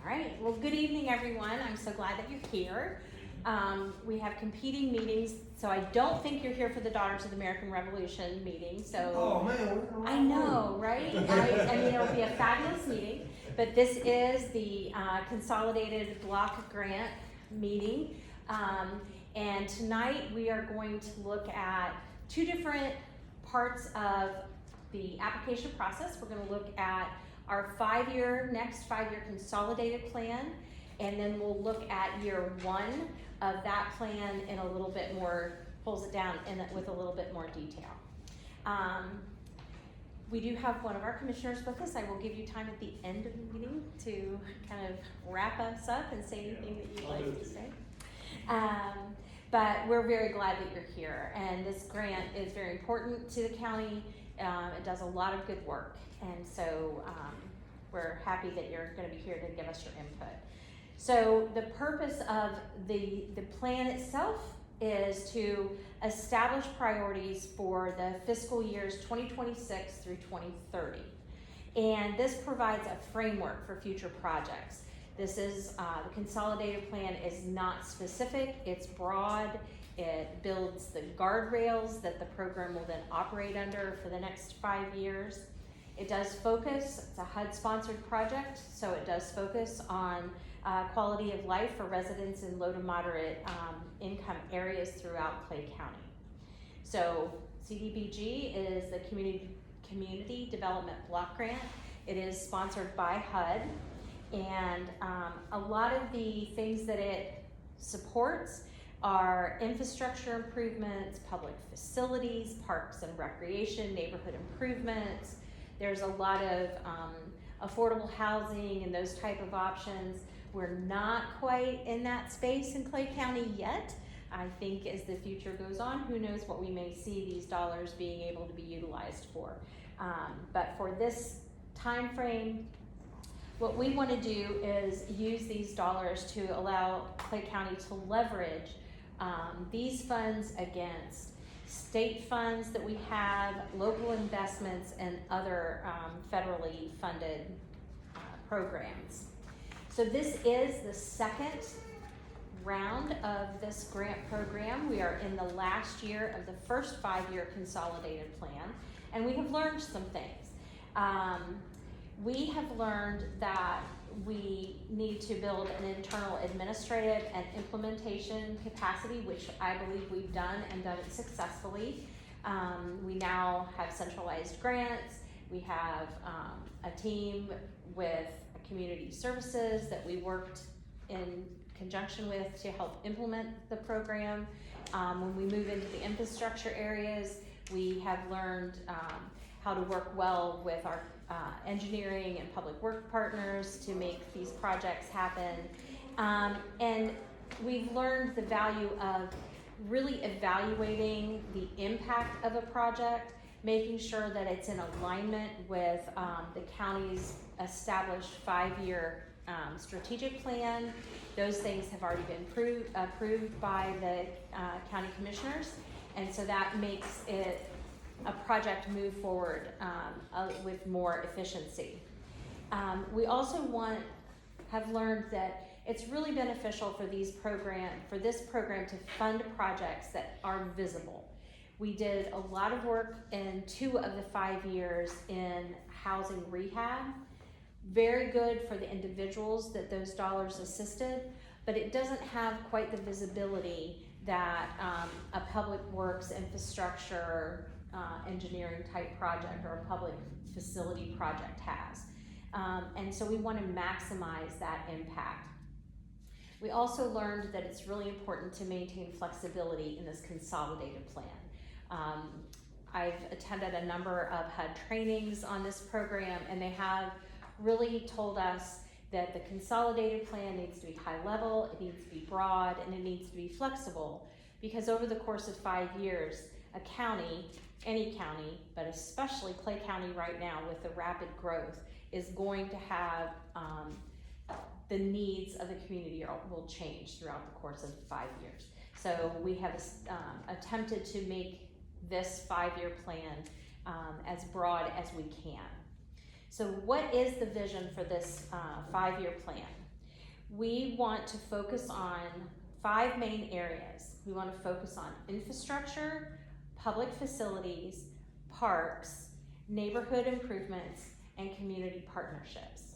right, well, good evening, everyone. I'm so glad that you're here. We have competing meetings, so I don't think you're here for the Daughters of the American Revolution meeting, so. Oh, man. I know, right? I mean, it'll be a fabulous meeting, but this is the Consolidated Block Grant meeting. And tonight we are going to look at two different parts of the application process. We're going to look at our next five-year consolidated plan, and then we'll look at year one of that plan in a little bit more, pulls it down with a little bit more detail. We do have one of our commissioners with us. I will give you time at the end of the meeting to kind of wrap us up and say anything that you'd like to say. But we're very glad that you're here, and this grant is very important to the county. It does a lot of good work, and so we're happy that you're going to be here to give us your input. So the purpose of the plan itself is to establish priorities for the fiscal years 2026 through 2030. And this provides a framework for future projects. This is, the consolidated plan is not specific, it's broad. It builds the guardrails that the program will then operate under for the next 5 years. It does focus, it's a HUD-sponsored project, so it does focus on quality of life for residents in low to moderate income areas throughout Clay County. So CDBG is the Community Development Block Grant. It is sponsored by HUD, and a lot of the things that it supports are infrastructure improvements, public facilities, parks and recreation, neighborhood improvements. There's a lot of affordable housing and those type of options. We're not quite in that space in Clay County yet. I think as the future goes on, who knows what we may see these dollars being able to be utilized for. But for this time frame, what we want to do is use these dollars to allow Clay County to leverage these funds against state funds that we have, local investments, and other federally funded programs. So this is the second round of this grant program. We are in the last year of the first 5-year consolidated plan, and we have learned some things. We have learned that we need to build an internal administrative and implementation capacity, which I believe we've done and done it successfully. We now have centralized grants. We have a team with community services that we worked in conjunction with to help implement the program. When we move into the infrastructure areas, we have learned how to work well with our engineering and public work partners to make these projects happen. And we've learned the value of really evaluating the impact of a project, making sure that it's in alignment with the county's established 5-year strategic plan. Those things have already been approved by the county commissioners, and so that makes it a project move forward with more efficiency. We also have learned that it's really beneficial for this program to fund projects that are visible. We did a lot of work in 2 of the 5 years in housing rehab. Very good for the individuals that those dollars assisted, but it doesn't have quite the visibility that a public works infrastructure engineering type project or a public facility project has. And so we want to maximize that impact. We also learned that it's really important to maintain flexibility in this consolidated plan. I've attended a number of HUD trainings on this program, and they have really told us that the consolidated plan needs to be high level, it needs to be broad, and it needs to be flexible, because over the course of 5 years, a county, any county, but especially Clay County right now with the rapid growth, is going to have the needs of the community will change throughout the course of 5 years. So we have attempted to make this 5-year plan as broad as we can. So what is the vision for this 5-year plan? we want to focus on 5 main areas. We want to focus on infrastructure, public facilities, parks, neighborhood improvements, and community partnerships.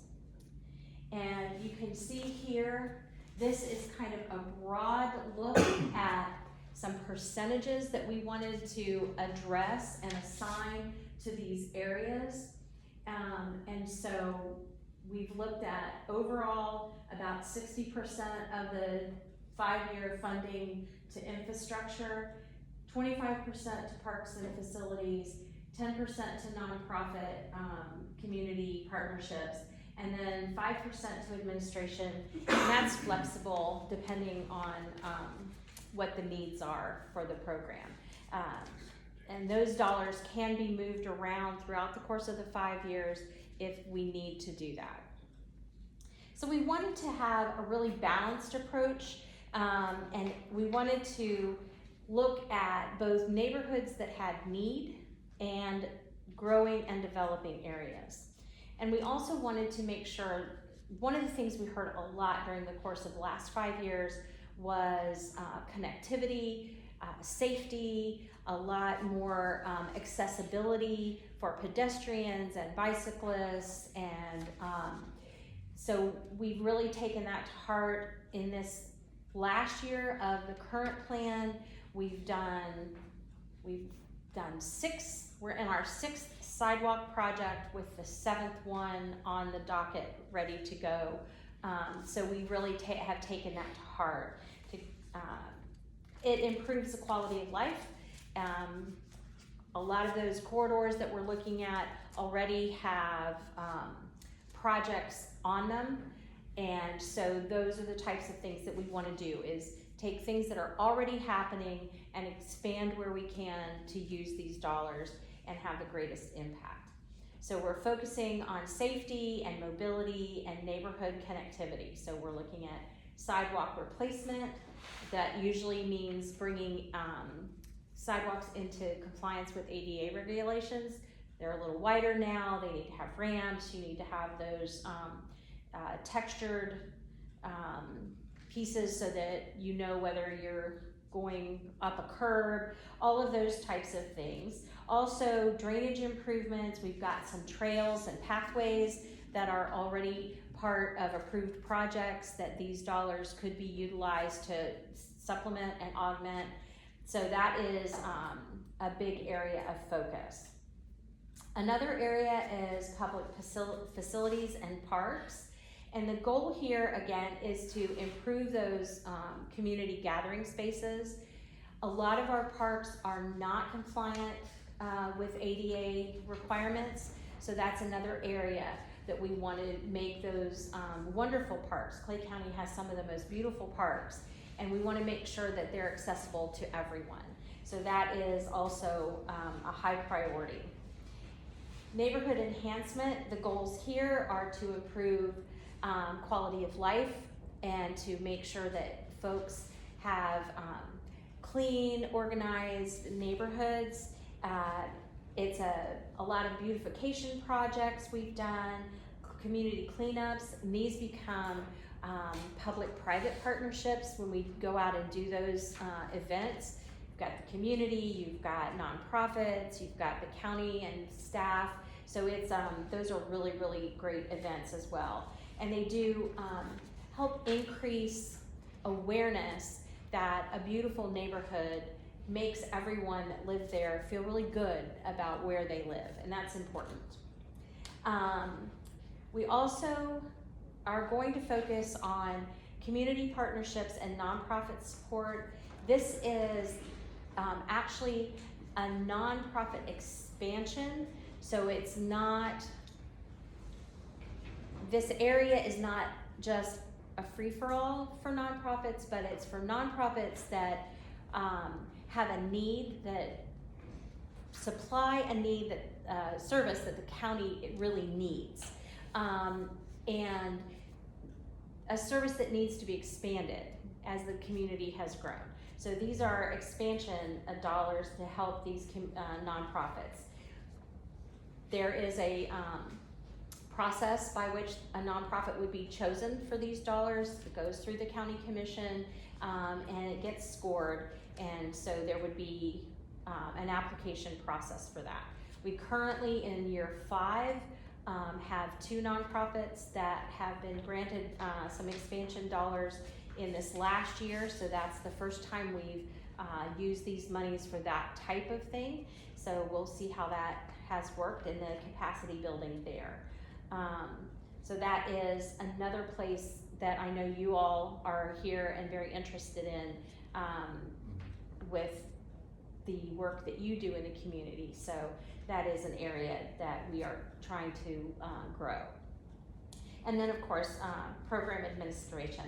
And you can see here, this is kind of a broad look at some percentages that we wanted to address and assign to these areas. And so we've looked at overall about 60% of the 5-year funding to infrastructure, 25% to parks and facilities, 10% to nonprofit community partnerships, and then 5% to administration, and that's flexible depending on what the needs are for the program. And those dollars can be moved around throughout the course of the 5 years if we need to do that. So we wanted to have a really balanced approach, and we wanted to look at both neighborhoods that had need and growing and developing areas. And we also wanted to make sure, one of the things we heard a lot during the course of the last 5 years was connectivity, safety, a lot more accessibility for pedestrians and bicyclists, and so we've really taken that to heart. In this last year of the current plan, we've done 6, we're in our 6th sidewalk project with the 7th one on the docket ready to go. So we really have taken that to heart. It improves the quality of life. A lot of those corridors that we're looking at already have projects on them, and so those are the types of things that we want to do, is take things that are already happening and expand where we can to use these dollars and have the greatest impact. So we're focusing on safety and mobility and neighborhood connectivity. So we're looking at sidewalk replacement. That usually means bringing sidewalks into compliance with ADA regulations. They're a little wider now. They need to have ramps. You need to have those textured pieces so that you know whether you're going up a curb, all of those types of things. Also, drainage improvements. We've got some trails and pathways that are already part of approved projects that these dollars could be utilized to supplement and augment. So that is a big area of focus. Another area is public facilities and parks. And the goal here, again, is to improve those community gathering spaces. A lot of our parks are not compliant with ADA requirements, so that's another area that we want to make those wonderful parks. Clay County has some of the most beautiful parks, and we want to make sure that they're accessible to everyone. So that is also a high priority. Neighborhood enhancement, the goals here are to improve quality of life and to make sure that folks have clean, organized neighborhoods. It's a lot of beautification projects we've done, community cleanups, and these become public-private partnerships when we go out and do those events. You've got the community, you've got nonprofits, you've got the county and staff. So it's those are really, really great events as well. And they do help increase awareness that a beautiful neighborhood makes everyone that lives there feel really good about where they live, and that's important. We also are going to focus on community partnerships and nonprofit support. This is actually a nonprofit expansion, so it's not, this area is not just a free-for-all for nonprofits, but it's for nonprofits that have a need, that supply a need, that service that the county really needs, and a service that needs to be expanded as the community has grown. So these are expansion dollars to help these nonprofits. There is a process by which a nonprofit would be chosen for these dollars. It goes through the county commission, and it gets scored, and so there would be an application process for that. We currently, in year 5, have 2 nonprofits that have been granted some expansion dollars in this last year, so that's the first time we've used these monies for that type of thing. So we'll see how that has worked in the capacity building there. So that is another place that I know you all are here and very interested in with the work that you do in the community. So that is an area that we are trying to grow. And then of course, program administration.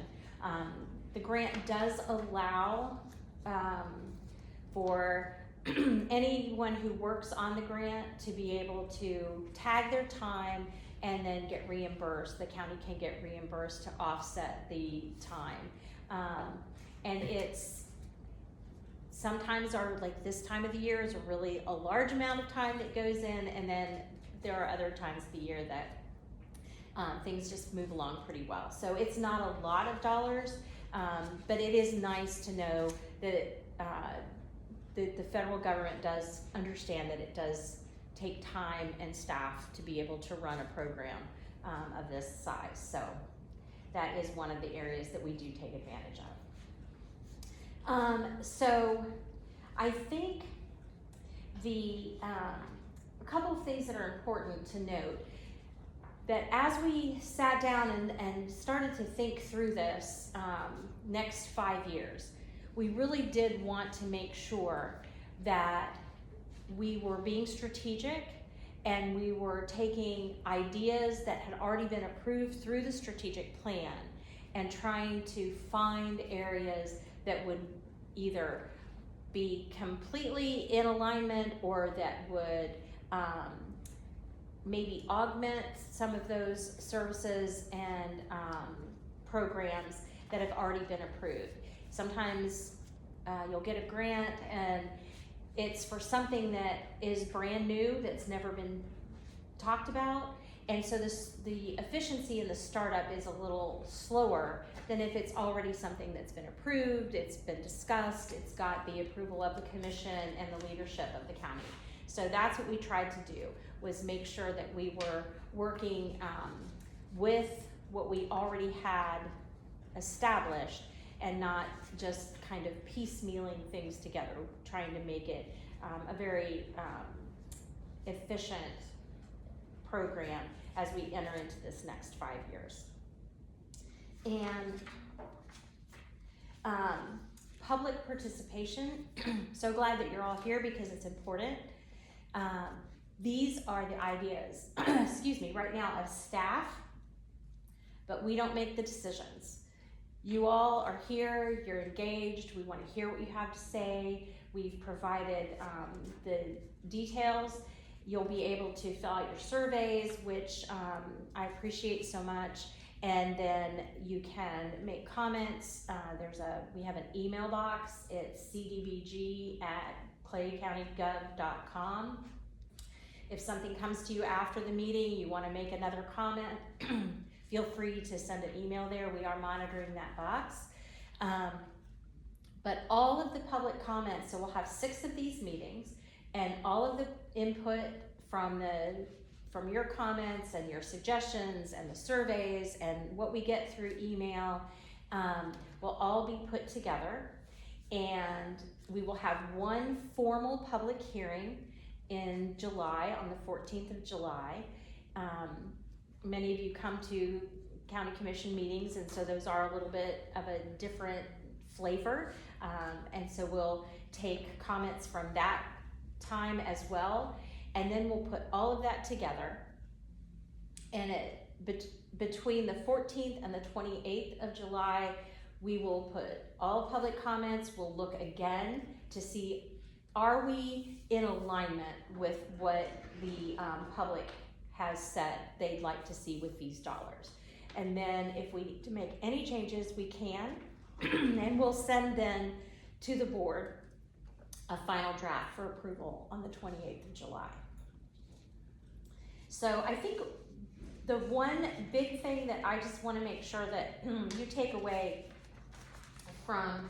The grant does allow for anyone who works on the grant to be able to tag their time and then get reimbursed. The county can get reimbursed to offset the time. And it's sometimes like this time of the year is a large amount of time that goes in, and then there are other times of the year that things just move along pretty well. So it's not a lot of dollars, but it is nice to know that the federal government does understand that it does take time and staff to be able to run a program of this size. So that is one of the areas that we do take advantage of. So I think a couple of things that are important to note, that as we sat down and started to think through this next 5 years, we really did want to make sure that we were being strategic and we were taking ideas that had already been approved through the strategic plan and trying to find areas that would either be completely in alignment or that would maybe augment some of those services and programs that have already been approved. Sometimes you'll get a grant and it's for something that is brand new, that's never been talked about, and so the efficiency in the startup is a little slower than if it's already something that's been approved, it's been discussed, it's got the approval of the commission and the leadership of the county. So that's what we tried to do, was make sure that we were working with what we already had established and not just kind of piecemealing things together, trying to make it a very efficient program as we enter into this next 5 years. And public participation, so glad that you're all here because it's important. These are the ideas, excuse me, right now of staff, but we don't make the decisions. You all are here, you're engaged, we want to hear what you have to say. We've provided the details. You'll be able to fill out your surveys, which I appreciate so much. And then you can make comments. We have an email box. It's cdbg@claycountygov.com. If something comes to you after the meeting, you want to make another comment, feel free to send an email there. We are monitoring that box. But all of the public comments, so we'll have 6 of these meetings, and all of the input from your comments and your suggestions and the surveys and what we get through email will all be put together, and we will have one formal public hearing in July, on the 14th of July. Many of you come to county commission meetings, and so those are a little bit of a different flavor, and so we'll take comments from that time as well, and then we'll put all of that together, and between the 14th and the 28th of July, we will put all public comments. We'll look again to see, are we in alignment with what the public has said they'd like to see with these dollars. And then if we need to make any changes, we can, and we'll send then to the board a final draft for approval on the 28th of July. So I think The one big thing that I just wanna make sure that you take away from,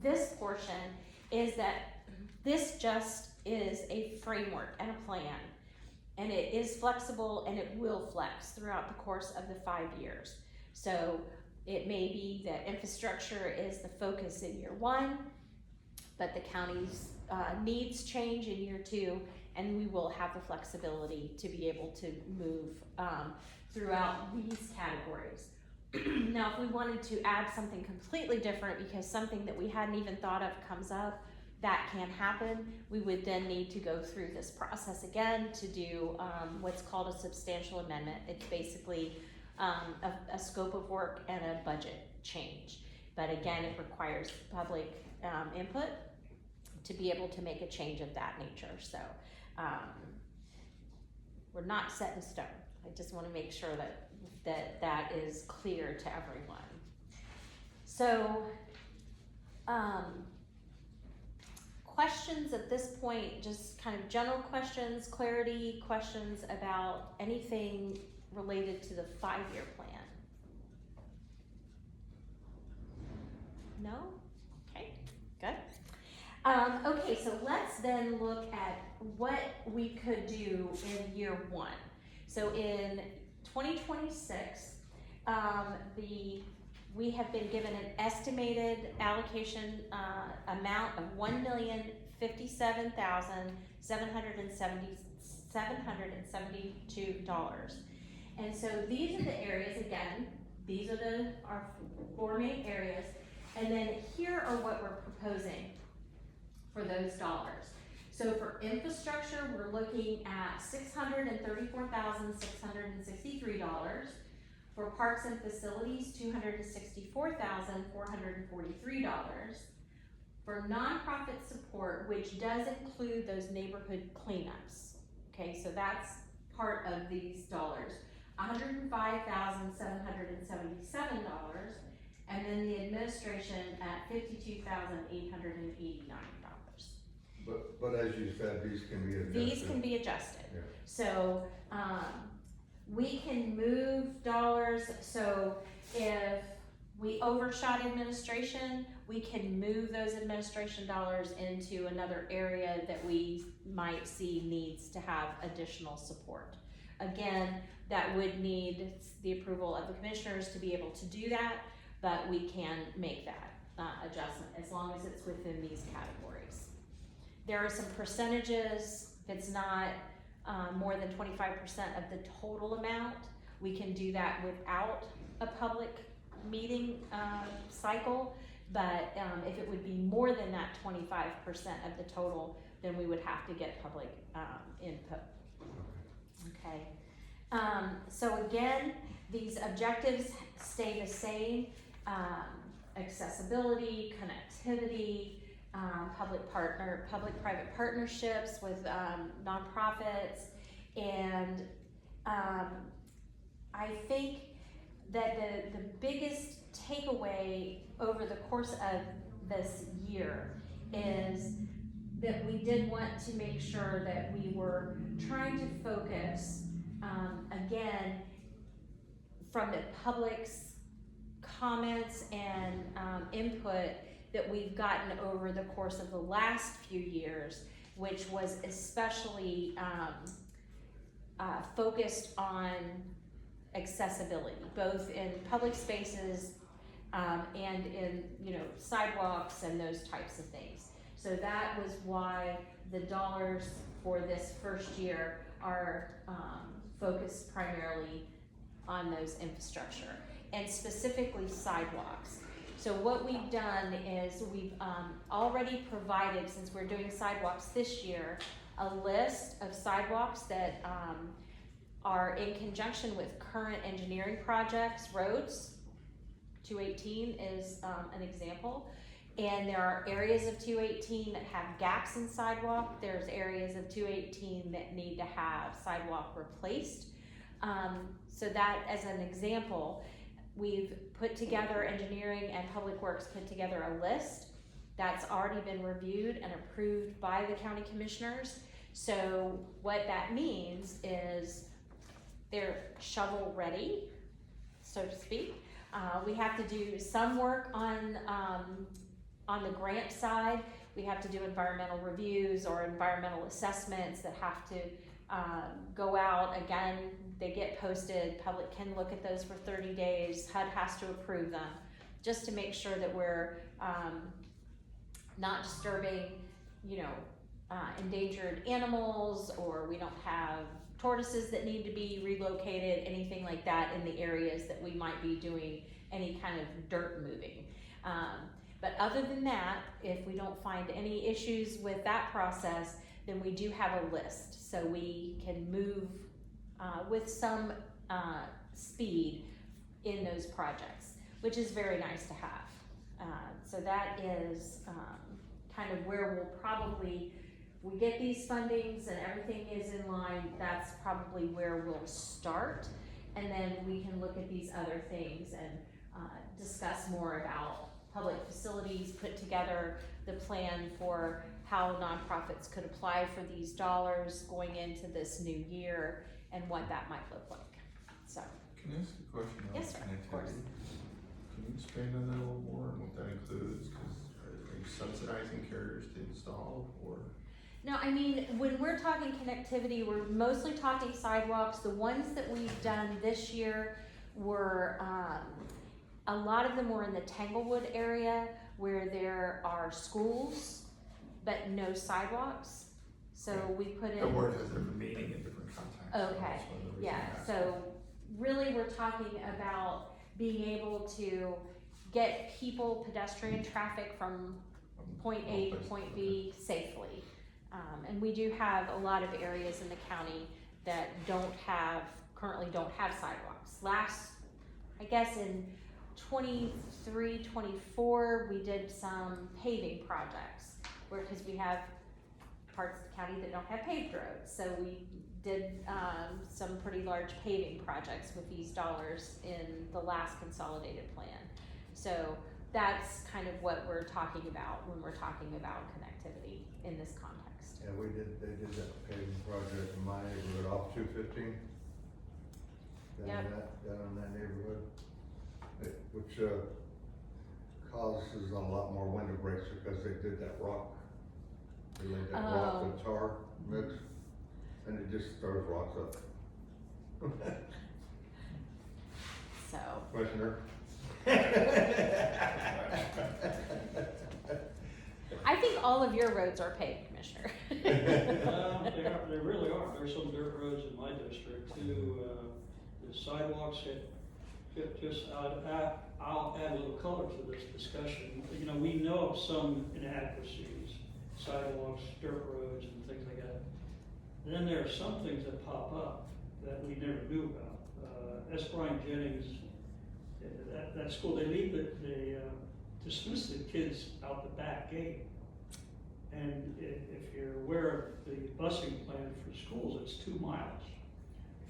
this portion is that this just is a framework and a plan. And it is flexible and it will flex throughout the course of the 5 years. So it may be that infrastructure is the focus in year 1, but the county's needs change in year 2, and we will have the flexibility to be able to move throughout these categories. Now, if we wanted to add something completely different because something that we hadn't even thought of comes up, that can happen. We would then need to go through this process again to do what's called a substantial amendment. It's basically a scope of work and a budget change. But again, it requires public input to be able to make a change of that nature. So we're not set in stone. I just want to make sure that is clear to everyone. So questions at this point, just kind of general questions, clarity, questions about anything related to the 5-year plan? No? Okay, good. Okay, so let's then look at what we could do in year 1. So in 2026, we have been given an estimated allocation amount of $1,057,772. And so these are the areas, again, these are our 4 main areas. And then here are what we're proposing for those dollars. So for infrastructure, we're looking at $634,663. For parks and facilities, $264,443. For nonprofit support, which does include those neighborhood cleanups, okay, so that's part of these dollars, $105,777, and then the administration at $52,889. But as you said, these can be adjusted. These can be adjusted. Yeah. So we can move dollars. So if we overshot administration, we can move those administration dollars into another area that we might see needs to have additional support. Again, that would need the approval of the commissioners to be able to do that, but we can make that adjustment as long as it's within these categories. There are some percentages. If it's not more than 25% of the total amount, we can do that without a public meeting cycle. But if it would be more than that 25% of the total, then we would have to get public input. Okay. So again, these objectives stay the same: accessibility, connectivity, public-private partnerships with nonprofits, and I think that the biggest takeaway over the course of this year is that we did want to make sure that we were trying to focus, again, from the public's comments and input that we've gotten over the course of the last few years, which was especially focused on accessibility, both in public spaces and in sidewalks and those types of things. So that was why the dollars for this first year are focused primarily on those infrastructure and specifically sidewalks. So what we've done is we've already provided, since we're doing sidewalks this year, a list of sidewalks that are in conjunction with current engineering projects, roads. 218 is an example. And there are areas of 218 that have gaps in sidewalk. There's areas of 218 that need to have sidewalk replaced. So that, as an example, we've put together, engineering and public works put together a list that's already been reviewed and approved by the county commissioners. So what that means is they're shovel ready, so to speak. We have to do some work on the grant side. We have to do environmental reviews or environmental assessments that have to go out. Again, they get posted, public can look at those for 30 days, HUD has to approve them, just to make sure that we're not disturbing, endangered animals, or we don't have tortoises that need to be relocated, anything like that in the areas that we might be doing any kind of dirt moving. But other than that, if we don't find any issues with that process, then we do have a list, so we can move with some speed in those projects, which is very nice to have. So that is kind of where we'll probably, we get these fundings and everything is in line, that's probably where we'll start. And then we can look at these other things and discuss more about public facilities, put together the plan for how nonprofits could apply for these dollars going into this new year and what that might look like. So. Can I ask a question on Yes, sir, of course. connectivity? Can you expand on that a little more and what that includes? Cause are you subsidizing carriers to install, or? No, I mean, when we're talking connectivity, we're mostly talking sidewalks. The ones that we've done this year were, a lot of them were in the Tanglewood area where there are schools, but no sidewalks. So we put in. The word has different meaning in different contexts. So Okay, that's one of the reasons yeah, I asked. so really we're talking about being able to get people, pedestrian traffic from point A to point B safely. And we do have a lot of areas in the county that currently don't have sidewalks. I guess in 23, 24, we did some paving projects because we have parts of the county that don't have paved roads. So we did some pretty large paving projects with these dollars in the last consolidated plan. So that's kind of what we're talking about when we're talking about connectivity in this context. Yeah, they did that paving project in my neighborhood off 215. Down in that neighborhood, which causes a lot more window breaks because they did that rock. They laid that rock with tar mix, and it just throws rocks up. So. Commissioner? I think all of your roads are paved, Commissioner. They really are. There's some dirt roads in my district too. The sidewalks I'll add a little color to this discussion. We know of some inadequacies, sidewalks, dirt roads, and things like that. Then there are some things that pop up that we never knew about. S. Brian Jennings, that school, they dismiss the kids out the back gate. And if you're aware of the busing plan for schools, it's 2 miles.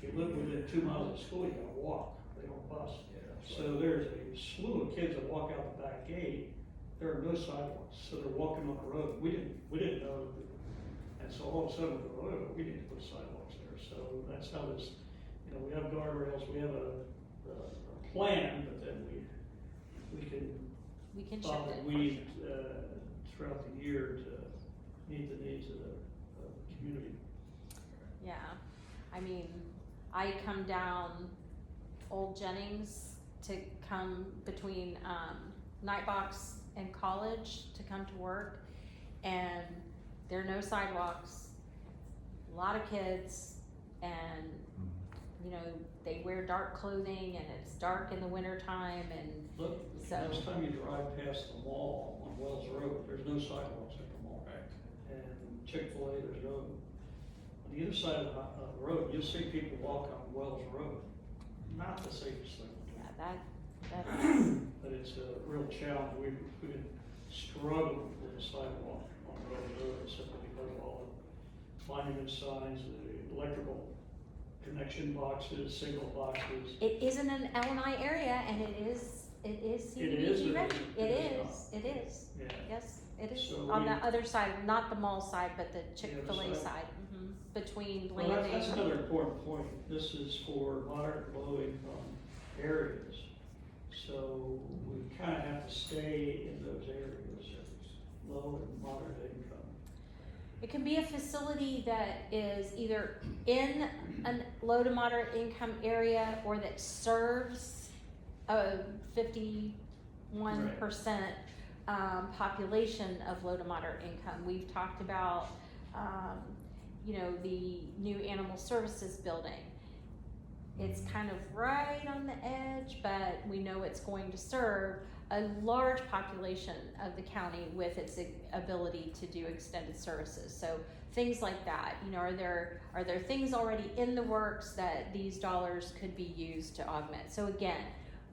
If you live within 2 miles of school, you gotta walk, they don't bus. Yeah, so there's a slew of kids that walk out the back gate, there are no sidewalks, so they're walking on the road. We didn't know, and so all of a sudden we go, oh, we need to put sidewalks there. So that's how this, we have guardrails, we have a plan, but then we can shift it. weed throughout the year to meet the needs of the community. Yeah, I mean, I come down Old Jennings to come between Nightbox and College to come to work, and there are no sidewalks, a lot of kids, and they wear dark clothing, and it's dark in the winter time, and Look, next time you drive past the mall on Wells Road, there's no sidewalks at the mall. Right. And Chick-fil-A, there's no, on the other side of the road, you'll see people walk on Wells Road. Not the safest thing. yeah, that But it's a real challenge. We've been struggling with the sidewalk on Wells Road simply because of all the monument signs, the electrical connection boxes, signal boxes. it isn't an L&I area, and it is CDBG ready. It is. Yeah. Yes, it is, So on we- the other side, not the mall side, but the Chick-fil-A side. side, between Well, landing. that's another important point. This is for moderate, low income areas. So we kind of have to stay in those areas, low and moderate income. It can be a facility that is either in a low to moderate income area or that serves a 51% population of low to moderate income. We've talked about, the new animal services building. It's kind of right on the edge, but we know it's going to serve a large population of the county with its ability to do extended services. So things like that, are there things already in the works that these dollars could be used to augment? So again,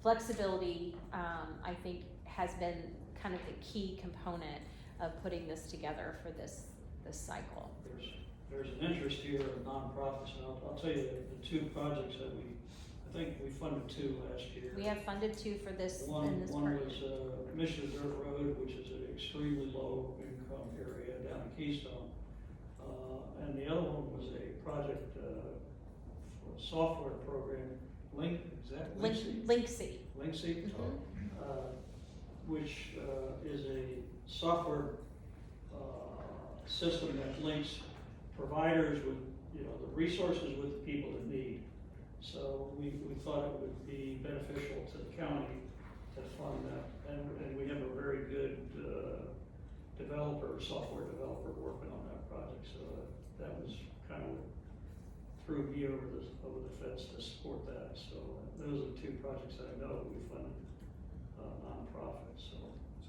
flexibility, I think, has been kind of the key component of putting this together for this cycle. There's an interest here of nonprofits, and I'll tell you the two projects that I think we funded 2 last year. We have funded 2 for this in One this was program. Mission Dirt Road, which is an extremely low income area down in Keystone. And the other one was a project, for a software program, Linksy. Linksy, Mhm. which is a software system that links providers with, the resources with the people in need. So we thought it would be beneficial to the county to fund that, and we have a very good software developer working on that project, so that was kind of threw me over the fence to support that. So those are the 2 projects that I know we funded nonprofits. So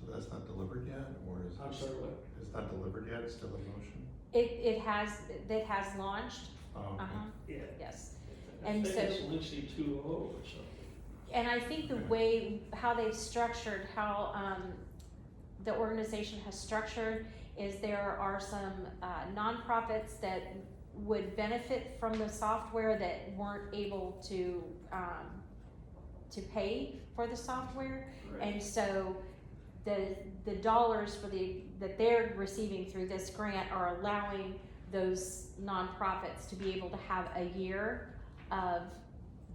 So that's not delivered yet, or is it? I'm sorry, what? It's not delivered yet, it's still in motion? It has launched. Oh, okay. Yeah. Yes. I And think so- it's Lindsay 2.0 or something. And I think the way, how they've structured, how the organization has structured is there are some nonprofits that would benefit from the software that weren't able to pay for the software. Right. And so the dollars that they're receiving through this grant are allowing those nonprofits to be able to have a year of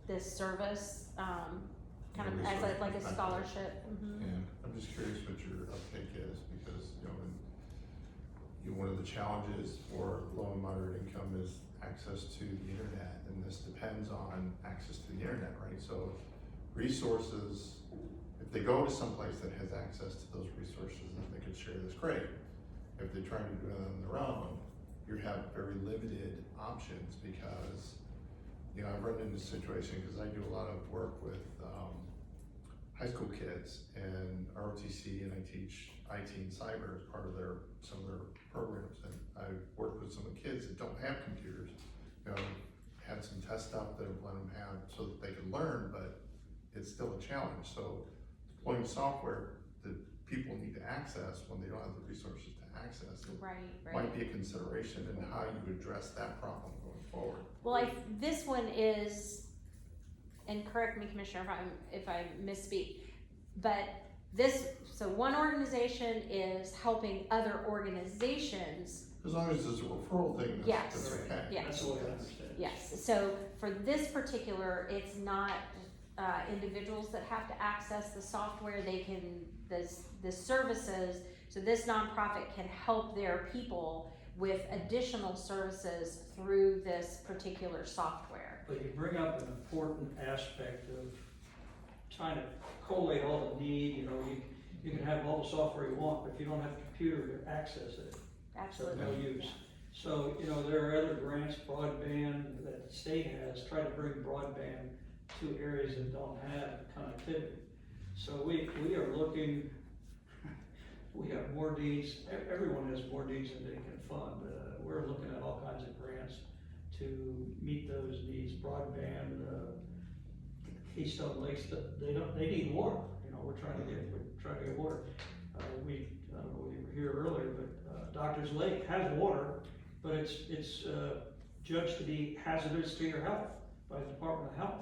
this service, kind of as like a scholarship. Mhm. And I'm just curious what your uptake is, because, one of the challenges for low and moderate income is access to the internet, and this depends on access to the internet, right? So resources, if they go to someplace that has access to those resources and they could share this, great. If they're trying to do it on their own, you have very limited options, because, I've run into a situation, because I do a lot of work with high school kids and ROTC, and I teach IT and cyber as part of some of their programs, and I've worked with some of the kids that don't have computers, had some test stuff that I've let them have so that they can learn, but it's still a challenge. So deploying software that people need to access when they don't have the resources to access it Right. might be a consideration in how you address that problem going forward. Well, this one is, and correct me, Commissioner, if I misspeak, but so one organization is helping other organizations. As long as it's a referral thing, Yes. that's okay. Yes. That's the way I understand it. Yes, so for this particular, it's not individuals that have to access the software, they can, the services, so this nonprofit can help their people with additional services through this particular software. But you bring up an important aspect of trying to collate all the need, you can have all the software you want, but if you don't have a computer to access it, Absolutely. no use. So, there are other grants, broadband, that the state has, tried to bring broadband to areas that don't have connectivity. So we are looking, we have more needs, everyone has more needs than they can fund. We're looking at all kinds of grants to meet those needs, broadband, Keystone Lakes, they need water, we're trying to get water. I don't know if you were here earlier, but Doctor's Lake has water, but it's judged to be hazardous to your health by the Department of Health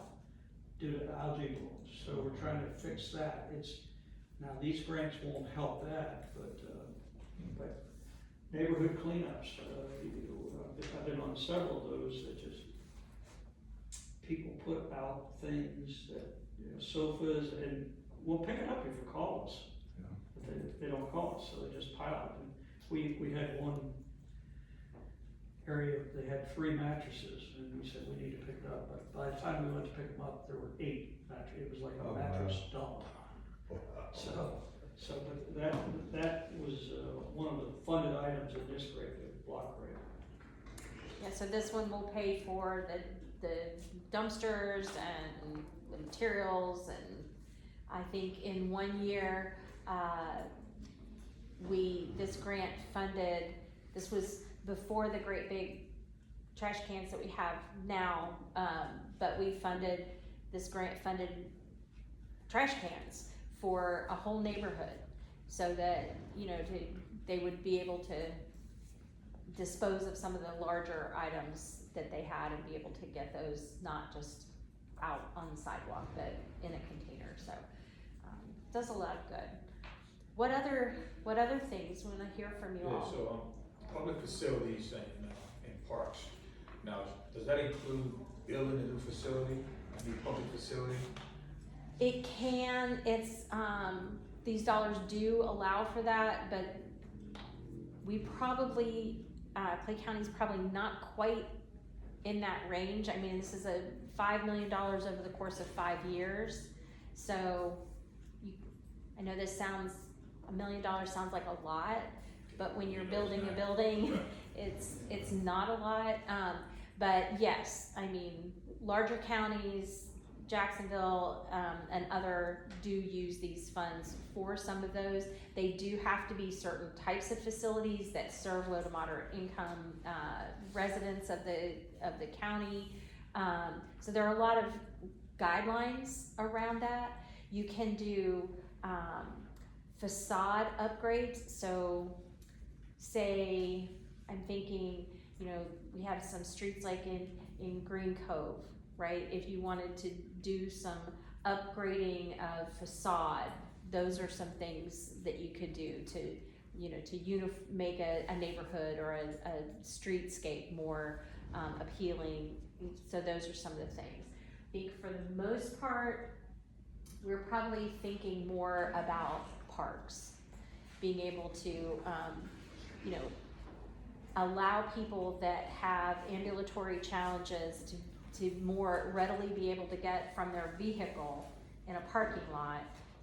due to algae blooms. So we're trying to fix that. Now these grants won't help that, but But neighborhood cleanups, I've been on several of those that just, people put out things that, sofas, and we'll pick it up if you call us. Yeah. But they don't call us, so they just pile it. And we had one area, they had 3 mattresses, and we said, we need to pick it up. But by the time we went to pick them up, there were 8 mattresses. It was like a mattress dump. But that was one of the funded items in this grant, the block grant. Yeah, so this one will pay for the dumpsters and the materials, and I think in 1 year, this grant funded, this was before the great big trash cans that we have now, but this grant funded trash cans for a whole neighborhood, so that, they would be able to dispose of some of the larger items that they had and be able to get those not just out on the sidewalk, but in a container, so, does a lot of good. What other things, we wanna hear from you all? So, public facilities and parks, now, does that include building a new facility, a new public facility? It can, these dollars do allow for that, but we probably, Clay County's probably not quite in that range. I mean, this is a $5 million over the course of 5 years. So, I know this $1 million sounds like a lot, but when you're building a building, it's not a lot. But yes, I mean, larger counties, Jacksonville, and other do use these funds for some of those. They do have to be certain types of facilities that serve low to moderate income residents of the county. So there are a lot of guidelines around that. You can do facade upgrades. So say, I'm thinking, we have some streets like in Green Cove, right? If you wanted to do some upgrading of facade, those are some things that you could do to make a neighborhood or a streetscape more appealing. So those are some of the things. I think for the most part, we're probably thinking more about parks, being able to, allow people that have ambulatory challenges to more readily be able to get from their vehicle in a parking lot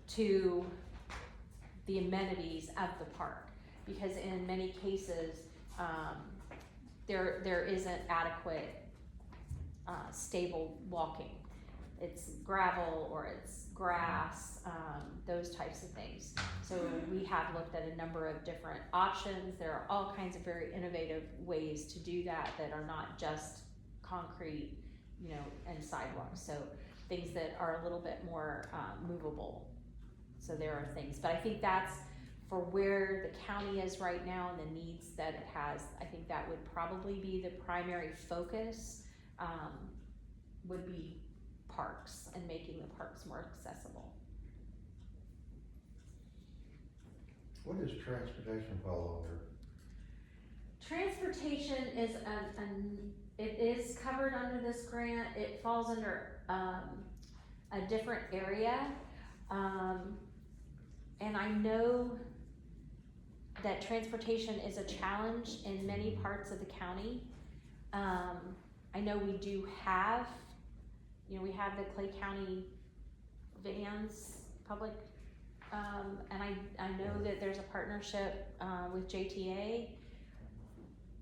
to the amenities of the park. Because in many cases, there isn't adequate stable walking. It's gravel or it's grass, those types of things. So we have looked at a number of different options. There are all kinds of very innovative ways to do that are not just concrete, and sidewalks. So things that are a little bit more movable. So there are things, but I think that's for where the county is right now and the needs that it has. I think that would probably be the primary focus, would be parks and making the parks more accessible. What does transportation fall under? Transportation is it is covered under this grant. It falls under a different area, and I know that transportation is a challenge in many parts of the county. I know we do have, we have the Clay County vans, public, and I know that there's a partnership with JTA.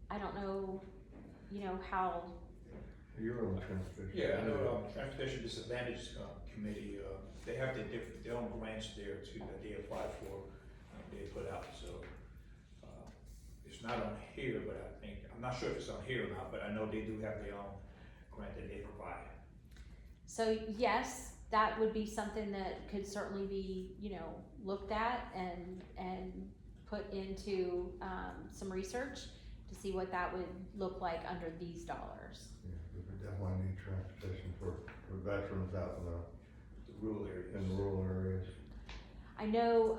I don't know, how. You're on transportation. Yeah, I know, Transportation Disadvantage Committee, they have their own grants there too, that they apply for, they put out, so. It's not on here, but I'm not sure if it's on here or not, but I know they do have their own grant that they provide. So yes, that would be something that could certainly be, looked at and put into some research to see what that would look like under these dollars. Yeah, we definitely need transportation for veterans out in The rural areas. the rural areas. I I know,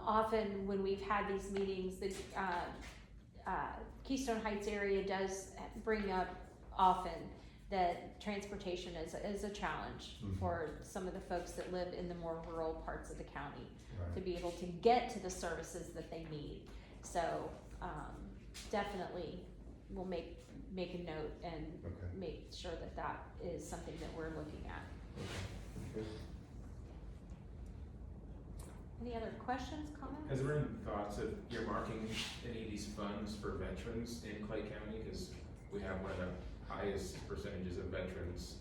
often when we've had these meetings, the, Keystone Heights area does bring up often that transportation is a challenge Mhm. for some of the folks that live in the more rural parts of the county, to Right. be able to get to the services that they need. So, definitely we'll make a note and Okay. make sure that that is something that we're looking at. Okay. Any other questions, comments? Has there been thoughts of earmarking any of these funds for veterans in Clay County? Because we have one of the highest percentages of veterans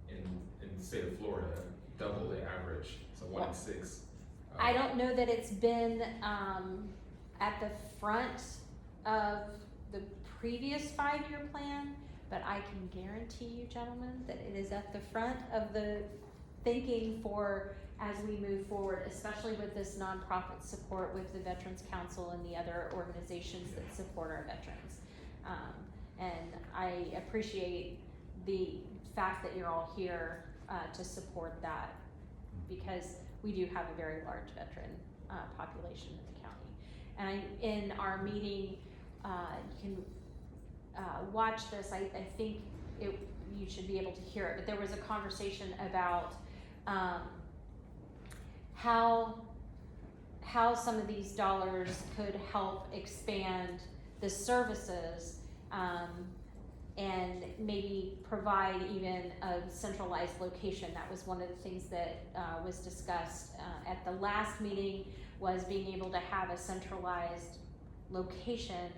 in the state of Florida, double the average, so 1 in 6. I don't know that it's been, at the front of the previous 5-year plan, but I can guarantee you, gentlemen, that it is at the front of the thinking for as we move forward, especially with this nonprofit support with the Veterans Council and the other organizations that support our veterans. And I appreciate the fact that you're all here to support that, because we do have a very large veteran population in the county. And in our meeting, you can watch this. I think you should be able to hear it, but there was a conversation about how some of these dollars could help expand the services, and maybe provide even a centralized location. That was one of the things that was discussed at the last meeting, was being able to have a centralized location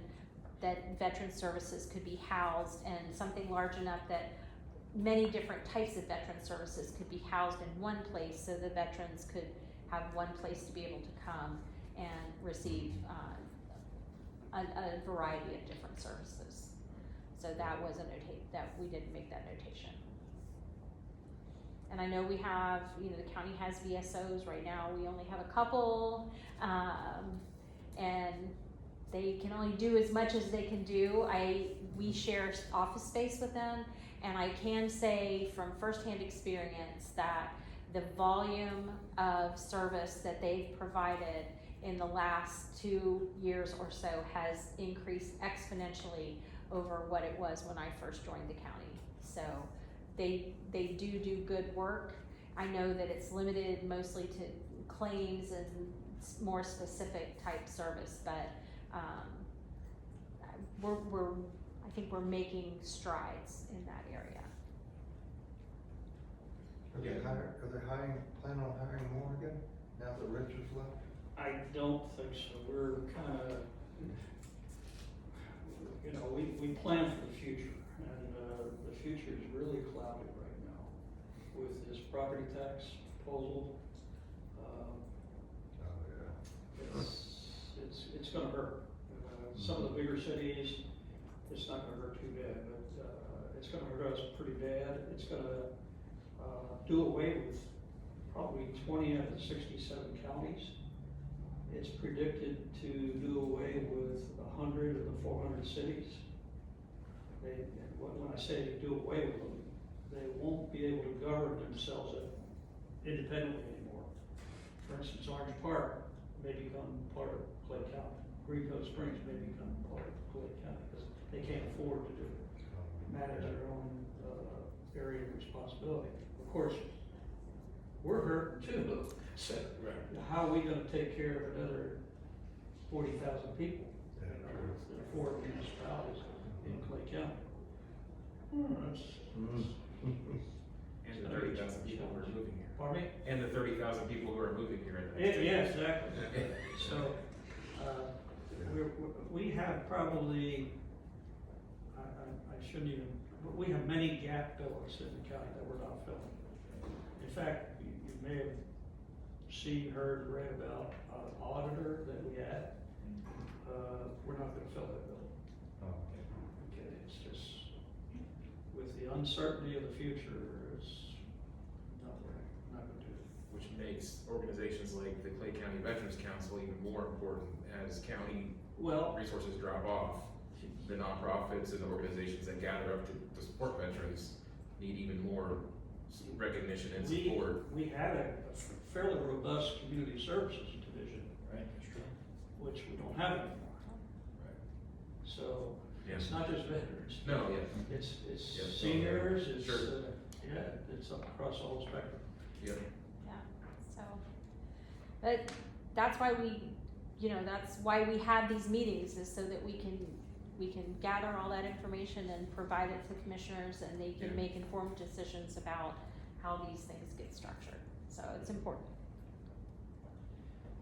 that veteran services could be housed, and something large enough that many different types of veteran services could be housed in one place, so the veterans could have one place to be able to come and receive a variety of different services. So that was that we didn't make that notation. And I know we have, the county has VSOs right now. We only have a couple, and they can only do as much as they can do. We share office space with them, and I can say from firsthand experience that the volume of service that they've provided in the last 2 years or so has increased exponentially over what it was when I first joined the county. So they do good work. I know that it's limited mostly to claims and more specific type service, but I think we're making strides in that area. Are they planning on hiring more again, now that Richard's left? I don't think so. We're kind of, we plan for the future, and the future is really clouded right now with this property tax proposal. It's going to hurt. Some of the bigger cities, it's not going to hurt too bad, but it's going to hurt us pretty bad. It's going to do away with probably 20 out of the 67 counties. It's predicted to do away with 100 of the 400 cities. When I say do away with them, they won't be able to govern themselves independently anymore. For instance, Orange Park may become part of Clay County. Green Cove Springs may become part of Clay County because they can't afford to manage their own area of responsibility. Of course, we're hurting too. So how are we going to take care of another 40,000 people in 4 municipalities in Clay County? And the 30,000 people who are moving here. Pardon me? And the 30,000 people who are moving here in the next 10 Yeah, years. exactly. So, we have probably, I shouldn't even, but we have many gap billings in the county that we're not filling. In fact, you may have seen, heard, read about an auditor that we had. We're not gonna fill that bill. Okay, it's just, with the uncertainty of the future, it's not gonna do it. Which makes organizations like the Clay County Veterans Council even more important as county Well, resources drop off. The nonprofits and organizations that gather up to support veterans need even more recognition and We- support. We had a fairly robust community services division, Right, that's true. which we don't have anymore. Right. So, Yeah. it's not just veterans. No, yeah, It's Yeah, seniors, it's, sure. it's up across the whole spectrum. yep, Yeah, so, but that's why that's why we have these meetings, is so that we can gather all that information and provide it to commissioners, and they can Yeah. make informed decisions about how these things get structured, so it's important.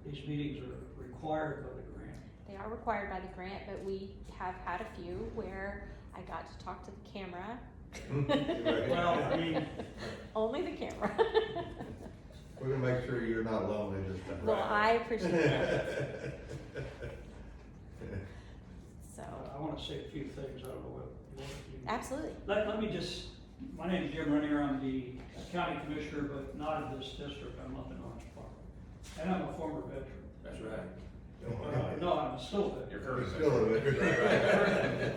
These meetings are required by the grant. They are required by the grant, but we have had a few where I got to talk to the camera. Right. Well, I mean, Only the camera. We're gonna make sure you're not lonely this time. Well, I appreciate that, so, I wanna say a few things, I don't know what you. absolutely. Let me just, my name is Jim Renier, I'm the county commissioner, but not in this district, I'm up in Orange Park. And I'm a former veteran. That's right. No, I'm still a your veteran. current. Still a bit.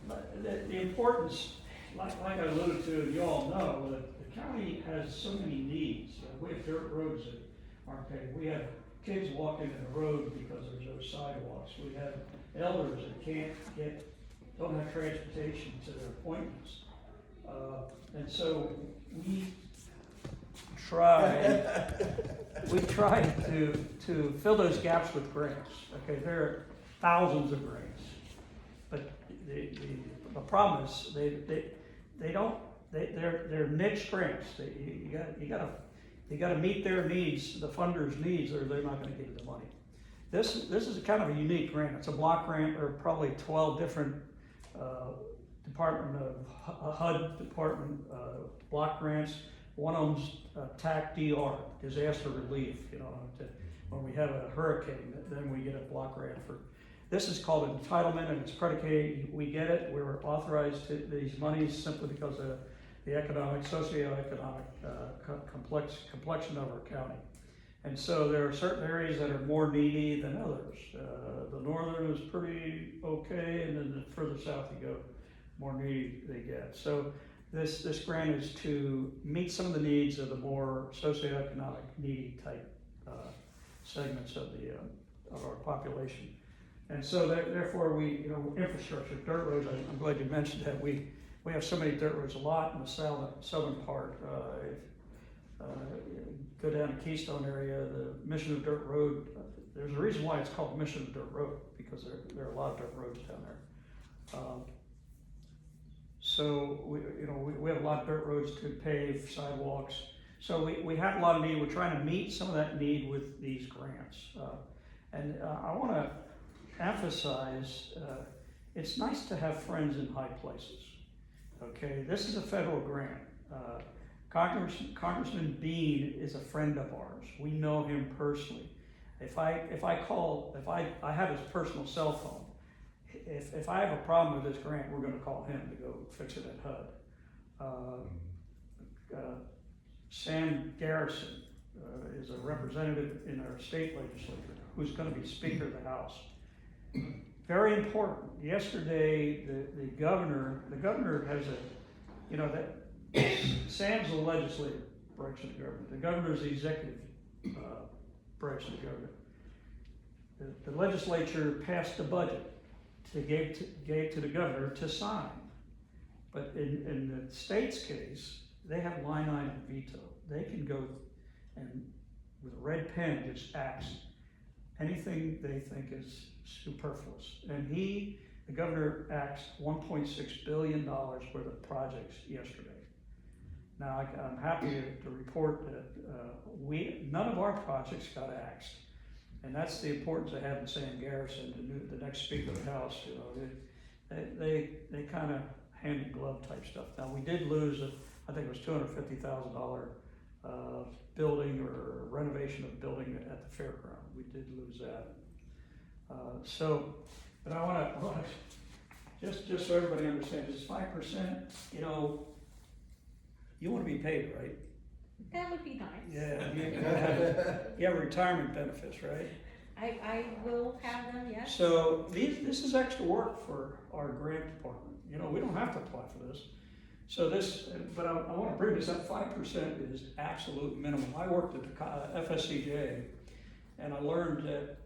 But the importance, like I alluded to, and you all know, that the county has so many needs. We have dirt roads that aren't paved. We have kids walking in the road because there's no sidewalks. We have elders that don't have transportation to their appointments. And so we try to fill those gaps with grants. Okay, there are thousands of grants, but the problem is they're niche grants. You gotta meet their needs, the funders' needs, or they're not gonna give you the money. This is a kind of a unique grant. It's a block grant. There are probably 12 different Department of HUD department block grants. One of them's TAC DR, disaster relief. When we have a hurricane, then we get a block grant for. This is called entitlement, and it's predicated. We get it. We're authorized to these monies simply because of the socioeconomic complexion of our county. And so there are certain areas that are more needy than others. The northern is pretty okay, and then the further south you go, more needy they get. So this grant is to meet some of the needs of the more socioeconomic needy type segments of our population. And so therefore we, infrastructure, dirt roads, I'm glad you mentioned that. We have so many dirt roads, a lot in the southern part. Go down to Keystone area, the Mission of Dirt Road, there's a reason why it's called Mission of Dirt Road, because there are a lot of dirt roads down there. So we have a lot of dirt roads to pave, sidewalks. So we have a lot of need. We're trying to meet some of that need with these grants. And I want to emphasize, it's nice to have friends in high places. Okay, this is a federal grant. Congressman Bean is a friend of ours. We know him personally. If I have his personal cell phone. If I have a problem with this grant, we're going to call him to go fix it at HUD. Sam Garrison is a representative in our state legislature who's going to be Speaker of the House. Very important. Yesterday, the governor has Sam's the legislative branch of the government. The governor's the executive branch of the government. The legislature passed the budget gave to the governor to sign. But in the state's case, they have line item veto. They can go and with a red pen just axe anything they think is superfluous. And the governor axed $1.6 billion worth of projects yesterday. Now I'm happy to report that none of our projects got axed. And that's the importance of having Sam Garrison, the next Speaker of the House. They kind of hand in glove type stuff. Now we did lose, I think it was $250,000 building or renovation of building at the fairground. We did lose that. But I want to just so everybody understands, it's 5%. You want to be paid, right? That would be nice. Yeah, you have retirement benefits, right? I will have them, yes. So this is extra work for our grant department. We don't have to apply for this. So this, but I wanna bring this up, 5% is absolute minimum. I worked at the FSCJ, and I learned that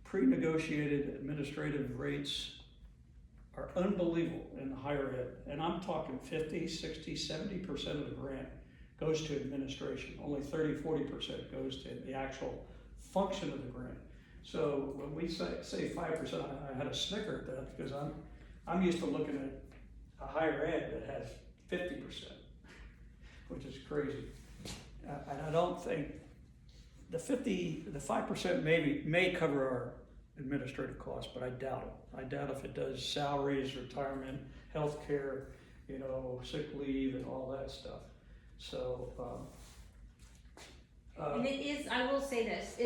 pre-negotiated administrative rates are unbelievable in higher ed. And I'm talking 50, 60, 70% of the grant goes to administration. Only 30, 40% goes to the actual function of the grant. So when we say 5%, I had a snicker at that, because I'm used to looking at a higher ed that has 50%, which is crazy. And I don't think the 5% may cover our administrative costs, but I doubt it. I doubt if it does salaries, retirement, healthcare, sick leave and all that stuff. So, And it is, I will say this,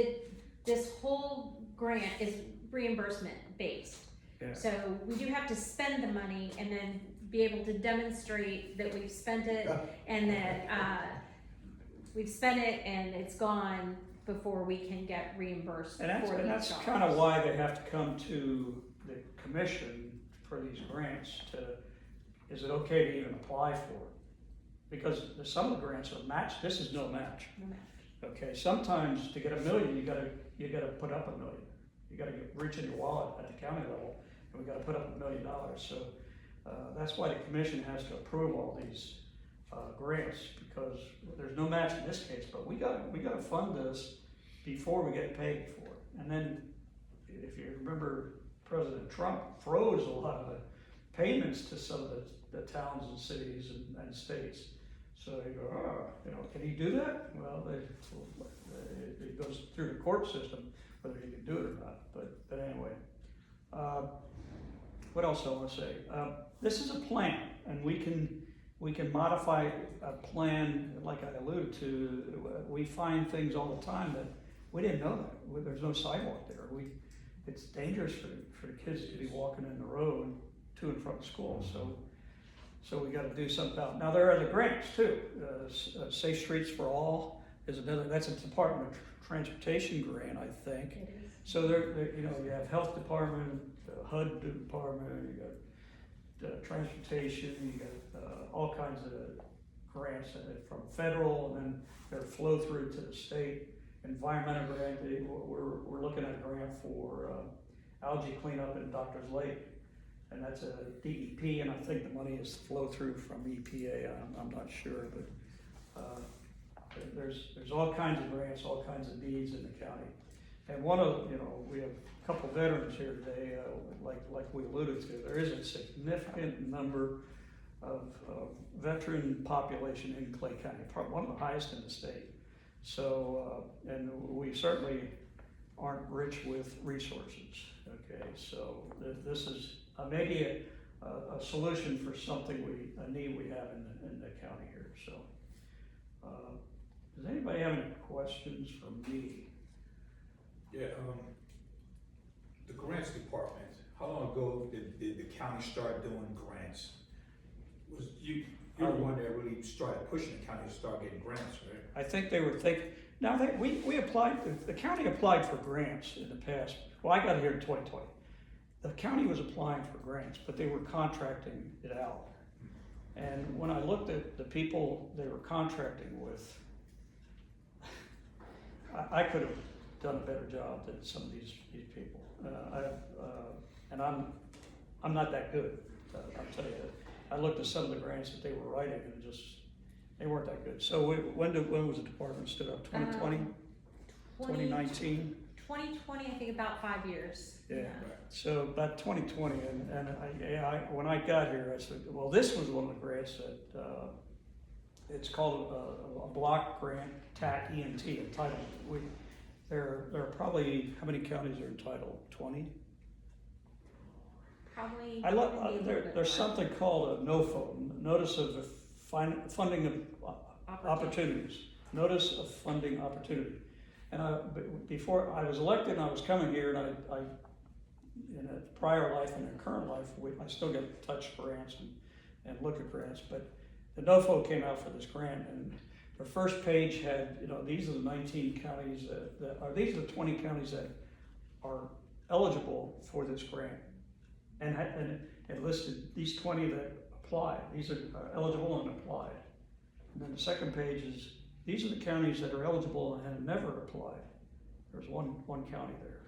this whole grant is reimbursement based. yeah. So we do have to spend the money and then be able to demonstrate that we've spent it and that, we've spent it and it's gone before we can get reimbursed And for these that's dollars. kind of why they have to come to the commission for these grants is it okay to even apply for it? Because some of the grants are matched, this is no match. No match. Okay, sometimes to get $1 million, you gotta put up $1 million. You gotta reach in your wallet at the county level, and we gotta put up $1 million. So, that's why the commission has to approve all these, grants, because there's no match in this case, but we gotta fund this before we get paid for it. And then, if you remember, President Trump froze a lot of the payments to some of the towns and cities and states. So you go, can he do that? Well, it goes through the court system, whether he can do it or not, but anyway. What else do I wanna say? This is a plan, and we can modify a plan, like I alluded to. We find things all the time that we didn't know that. There's no sidewalk there. It's dangerous for the kids to be walking in the road to and from school, so we gotta do something about it. Now, there are other grants too. Safe Streets for All is another, that's a Department of Transportation grant, I think. It is. So there, you have Health Department, HUD Department, you got transportation, you got all kinds of grants from federal, and then they flow through to the state. Environmental grant, we're looking at a grant for algae cleanup in Doctor's Lake, and that's a DEP, and I think the money is flow through from EPA. I'm not sure, but there's all kinds of grants, all kinds of needs in the county. And we have a couple veterans here today, like we alluded to. There is a significant number of veteran population in Clay County, one of the highest in the state. So, and we certainly aren't rich with resources, okay? So this is maybe a solution for something a need we have in the county here, so. Does anybody have any questions for me? Yeah, the grants department, how long ago did the county start doing grants? Was you're the one that really started pushing the county to start getting grants, right? I think they were thinking, now we applied, the county applied for grants in the past. Well, I got here in 2020. The county was applying for grants, but they were contracting it out. And when I looked at the people they were contracting with, I could have done a better job than some of these people. And I'm not that good, I'll tell you. I looked at some of the grants that they were writing, and they weren't that good. So when was the department stood up? 2020, 2019? 2020, I think about 5 years. Yeah. So about 2020, and when I got here, I said, well, this was one of the grants that it's called a block grant, TAC ENT entitlement. There are probably, how many counties are entitled? 20? Probably. There's something called a NOFO, Notice of Funding of Opportunities. Notice of Funding Opportunity. And before I was elected and I was coming here, and I in a prior life and a current life, I still get touch grants and look at grants, but the NOFO came out for this grant, and the first page had, these are the 19 counties these are the 20 counties that are eligible for this grant. And it listed these 20 that applied, these are eligible and applied. And then the second page is, these are the counties that are eligible and have never applied. There's one county there,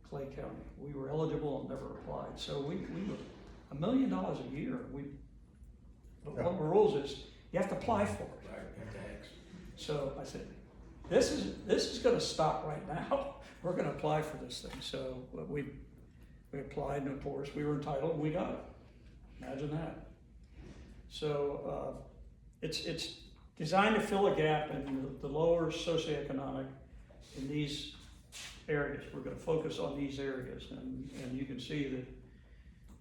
Clay County. We were eligible and never applied, so we were $1 million a year. But what the rules is, you have to apply for it. Right, and tax. So I said, this is gonna stop right now. We're gonna apply for this thing. So we applied, and of course, we were entitled, and we got it. Imagine that. So it's designed to fill a gap in the lower socioeconomic in these areas. We're gonna focus on these areas, and you can see that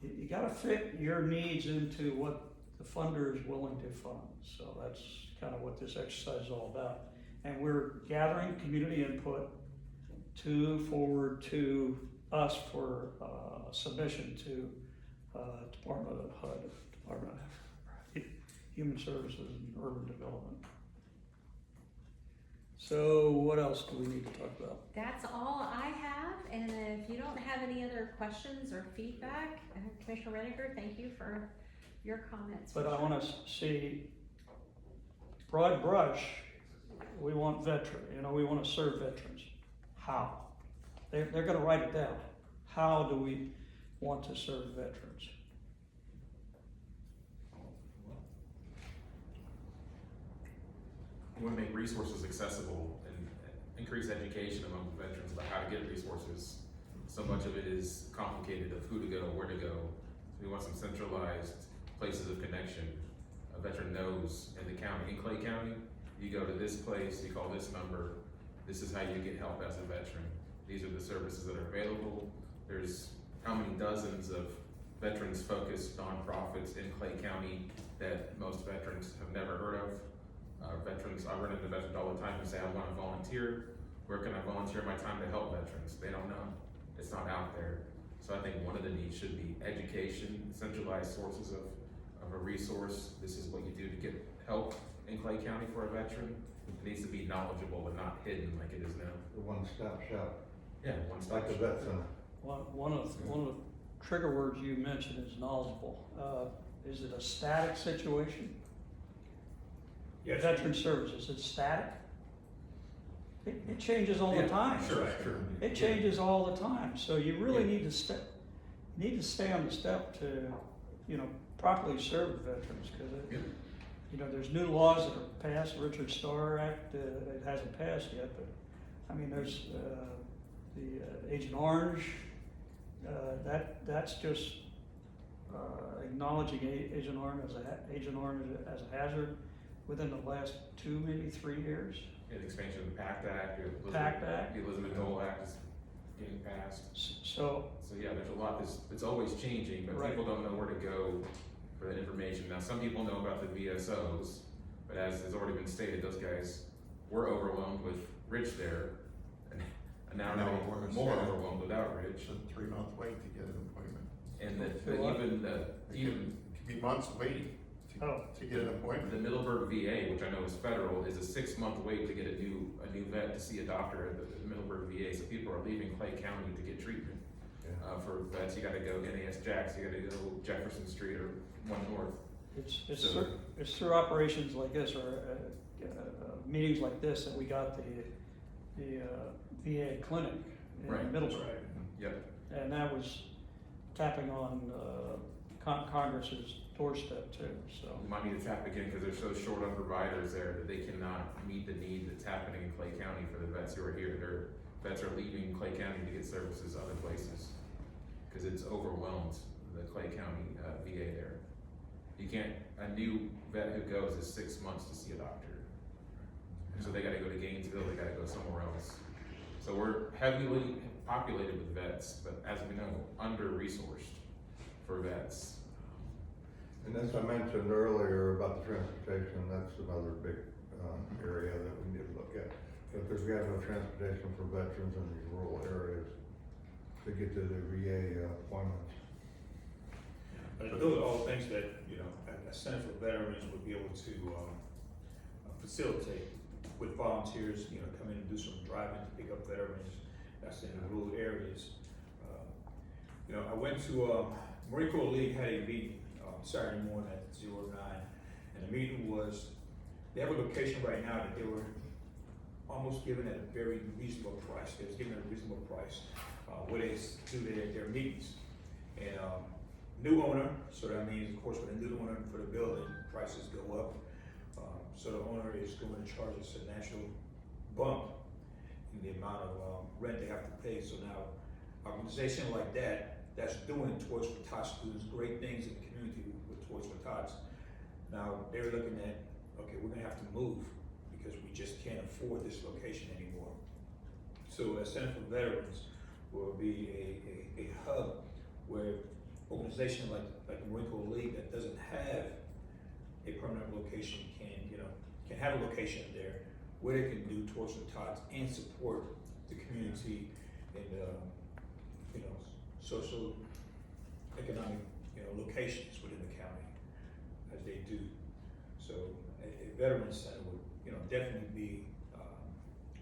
you gotta fit your needs into what the funder is willing to fund. So that's kind of what this exercise is all about. And we're gathering community input to forward to us for submission to Department of HUD, Department of Human Services and Urban Development. So what else do we need to talk about? That's all I have, and if you don't have any other questions or feedback, Commissioner Reniger, thank you for your comments. But I want to see broad brush. We want we want to serve veterans. How? They're going to write it down. How do we want to serve veterans? We want to make resources accessible and increase education among veterans about how to get resources. So much of it is complicated of who to go, where to go. So we want some centralized places of connection. A veteran knows in the county, in Clay County, you go to this place, you call this number, this is how you get help as a veteran. These are the services that are available. There's how many dozens of veterans-focused nonprofits in Clay County that most veterans have never heard of. I run into veterans all the time and say, I want to volunteer. Where can I volunteer my time to help veterans? They don't know. It's not out there. So I think one of the needs should be education, centralized sources of a resource. This is what you do to get help in Clay County for a veteran. It needs to be knowledgeable but not hidden like it is now. The one-stop shop, Yeah, one stop. like a vet center. One of the trigger words you mentioned is knowledgeable. Is it a static situation? Yes. Veteran services, it's static? It changes all the time. Sure, sure. It changes all the time, so you really need to stay on the step to, properly serve the veterans, because there's new laws that are passed, Richard Starr Act, it hasn't passed yet, but, there's, the Agent Orange, that's just, acknowledging Agent Orange as a hazard within the last 2, maybe 3 years. Yeah, the expansion of the PACT Act, PACT the Elizabeth Dole Act is getting passed. So Yeah, there's a lot it's always changing, but Right. people don't know where to go for that information. Now, some people know about the VSOs, but as has already been stated, those guys were overwhelmed with Rich there, and now Now they're we're more saying overwhelmed without Rich. It's a 3-month wait to get an appointment. And For what? It could be months waiting to get an appointment. the Middleburg VA, which I know is federal, is a 6-month wait to get a new vet to see a doctor at the Middleburg VA. So people are leaving Clay County to get treatment. For vets, you gotta go NAS Jacks, you gotta go Jefferson Street or 1 North. it's through operations like this, or meetings like this, that we got the VA clinic in Right. Middleburg. Yep. And that was tapping on Congress's doorstep too, so. We might need to tap again because they're so short on providers there that they cannot meet the need that's happening in Clay County for the vets who are here. Their vets are leaving Clay County to get services other places because it's overwhelmed, the Clay County VA there. A new vet who goes is 6 months to see a doctor. So they gotta go to Gainesville, they gotta go somewhere else. So we're heavily populated with vets, but as we know, under-resourced for vets. And as I mentioned earlier about the transportation, that's another big area that we need to look at. But there's got no transportation for veterans in these rural areas to get to the VA appointments. But those are all things that, a Center for Veterans would be able to facilitate with volunteers, come in and do some driving to pick up veterans that's in the rural areas. I went to, Marine Corps League had a meeting Saturday morning at 09. And the meeting was, they have a location right now that they were almost given at a very reasonable price. They was given at a reasonable price, where they do their meetings. And, new owner, so that means, of course, with a new owner for the building, prices go up. So the owner is going to charge us a natural bump in the amount of rent they have to pay. So now, an organization like that, that's doing towards Tots, doing great things in the community with towards Tots. Now they're looking at, okay, we're gonna have to move because we just can't afford this location anymore. So a Center for Veterans will be a hub where organizations like the Marine Corps League that doesn't have a permanent location can have a location there where they can do towards the Tots and support the community and social, economic, locations within the county as they do. So a veterans center would, definitely be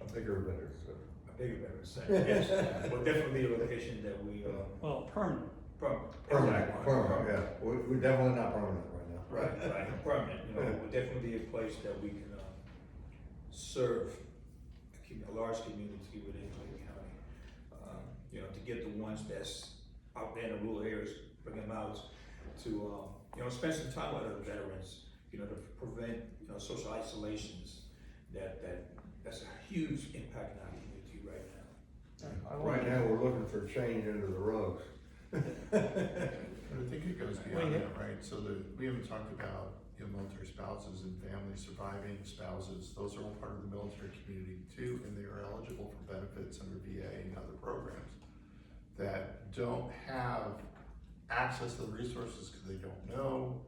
A bigger better, so. a bigger veterans center. Yes, will definitely be a location that we Well, permanent. Permanent, yeah, we definitely not permanent right now. Right, permanent. It would definitely be a place that we can serve a large community within Clayton County. To get the ones that's out there in the rural areas, bring them out to, spend some time with other veterans, to prevent, social isolations that's a huge impact in our community right now. Right now, we're looking for change under the rugs. But I think it goes beyond that, right? So we haven't talked about, military spouses and families, surviving spouses. Those are all part of the military community too, and they are eligible for benefits under VA and other programs that don't have access to the resources because they don't know.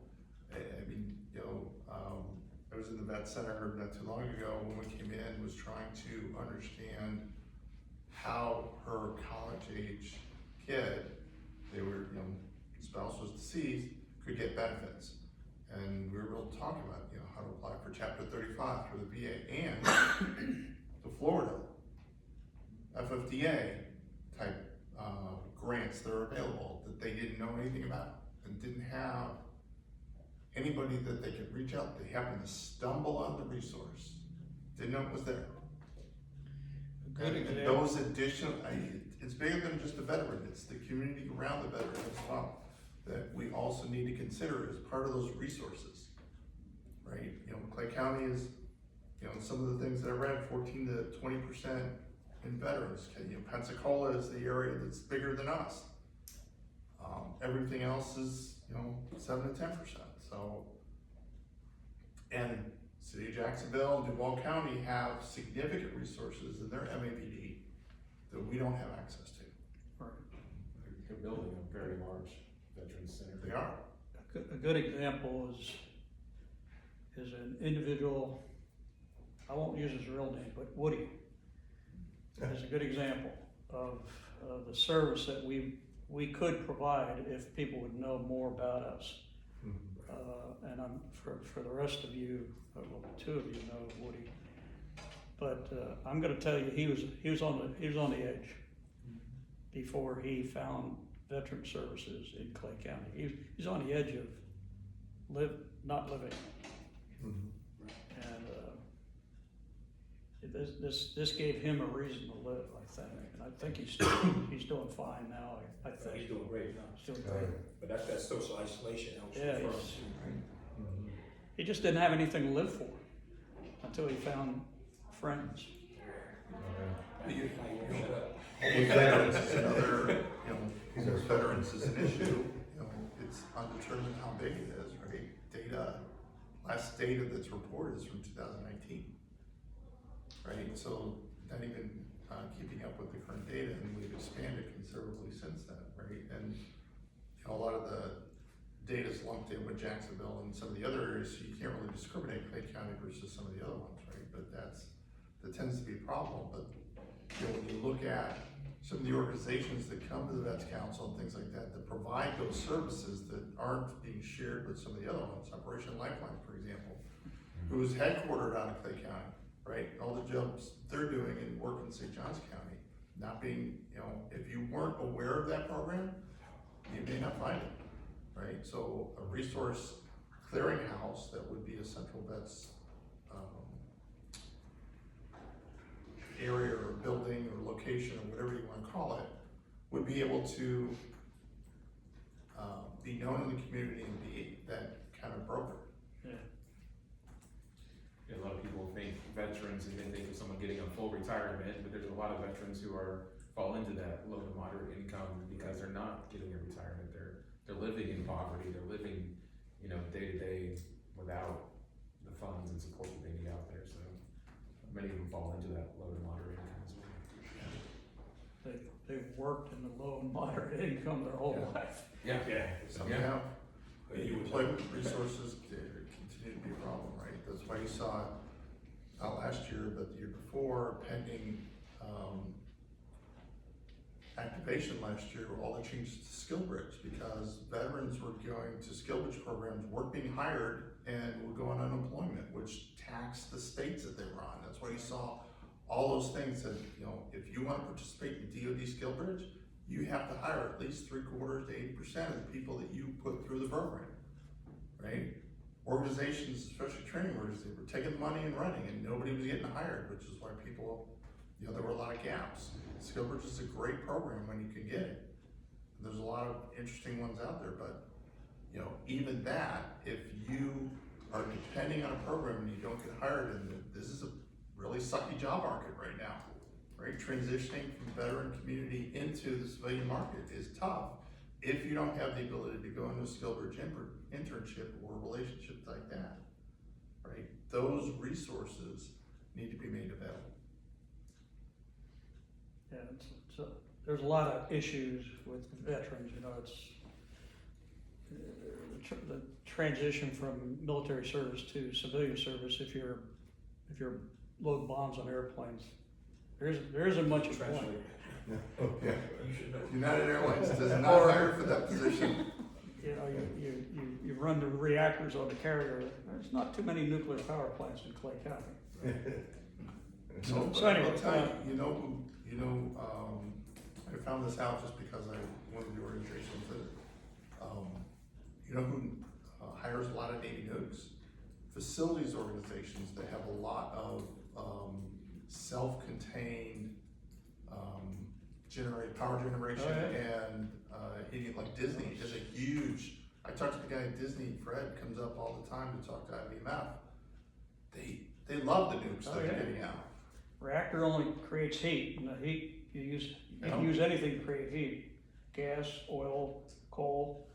I was in the vet center not too long ago when we came in, was trying to understand how her college age kid, they were, spouse was deceased, could get benefits. And we were able to talk about, how to apply for Chapter 35 for the VA and the Florida FFDA type grants that are available that they didn't know anything about and didn't have anybody that they could reach out. They happened to stumble on the resource, didn't know it was there. And those additional, it's bigger than just the veteran, it's the community around the veteran as well, that we also need to consider as part of those resources, right? Clay County is, some of the things that I read, 14 to 20% in veterans. Pensacola is the area that's bigger than us. Everything else is, 7 to 10%. So, and City of Jacksonville and Duval County have significant resources in their MAPD that we don't have access to. Right. They're building a very large veterans center. They are. A good example is an individual, I won't use his real name, but Woody is a good example of the service that we could provide if people would know more about us. And I'm for the rest of you, well, 2 of you know Woody, but I'm going to tell you he was on the edge before he found veteran services in Clay County. He's on the edge of not living, and this gave him a reason to live, I think, and I think he's doing fine now. I think He's doing great now. He's doing great. But that's that social isolation helps Yeah, you he's- first. He just didn't have anything to live for until he found friends. Shut up. Veterans is another, homeless veterans is an issue. It's undetermined how big it is, right? Last data that's reported is from 2019, right? So not even keeping up with the current data, and we've expanded considerably since then, right? And a lot of the data's lumped in with Jacksonville and some of the other areas, so you can't really discriminate Clay County versus some of the other ones, right? But that tends to be a problem. But when you look at some of the organizations that come to the Vets Council and things like that provide those services that aren't being shared with some of the other ones, Operation Lifeline, for example, who is headquartered out of Clay County, right? All the jobs they're doing and work in St. Johns County, not being, if you weren't aware of that program, you may not find it. right? So a resource clearinghouse that would be a central vets, area or building or location or whatever you wanna call it, would be able to, be known in the community and be that kind of broker. Yeah. A lot of people think veterans and they think of someone getting a full retirement, but there's a lot of veterans who fall into that low to moderate income because they're not getting a retirement. They're living in poverty. They're living, day to day without the funds and support that they need out there. So many of them fall into that low to moderate income as well. They've worked in the low and moderate income their whole Yeah. life. Yeah. Somehow, the employment resources continue to be a problem, right? That's why you saw, not last year, but the year before, pending, activation last year, were all the changes to SkillBridge, because veterans were going to SkillBridge programs, weren't being hired, and were going on unemployment, which taxed the states that they were on. That's why you saw all those things that, if you wanna participate in DoD SkillBridge, you have to hire at least 3/4 to 80% of the people that you put through the program, right? Organizations, especially training organizations, they were taking the money and running, and nobody was getting hired, which is why people, there were a lot of gaps. SkillBridge is a great program when you can get it. There's a lot of interesting ones out there, but, even that, if you are depending on a program and you don't get hired, and this is a really sucky job market right now, right? Transitioning from the veteran community into the civilian market is tough if you don't have the ability to go into a SkillBridge internship or relationships like that, right? Those resources need to be made available. Yeah, there's a lot of issues with veterans, the transition from military service to civilian service, if you're load bombs on airplanes, there isn't much of a point. Yeah. You should know. United Airlines does not hire for that position. You run the reactors on the carrier, there's not too many nuclear power plants in Clay County. No, So but anyway, I'll tell you, I found this out just because one of the organizations that, who hires a lot of Navy nukes? Facilities organizations that have a lot of, self-contained, power generation. Oh, yeah. And, like Disney is a huge, I talked to the guy at Disney, Fred, comes up all the time to talk to IBMF. They love the nukes Oh, that yeah. are getting out. Reactor only creates heat, and the heat, you can Yeah. use anything to create heat, gas, oil, coal,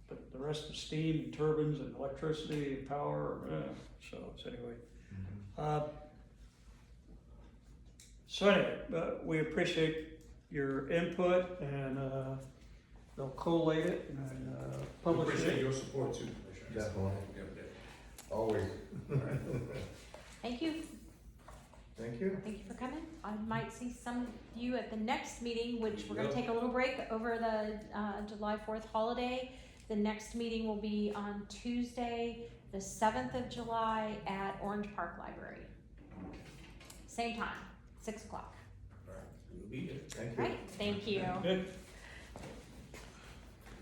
but the rest is steam, and turbines, and electricity, and power, so anyway. So anyway, we appreciate your input, and they'll collate it and We publish appreciate it. your support too, Commissioner. Definitely, Yep. always. Thank you. Thank you. Thank you for coming. I might see some of you at the next meeting, which we're gonna Yep. take a little break over the July 4th holiday. The next meeting will be on Tuesday, the 7th of July at Orange Park Library. Same time, 6 o'clock. All right, we'll be here. Thank you. Right, thank you. Good.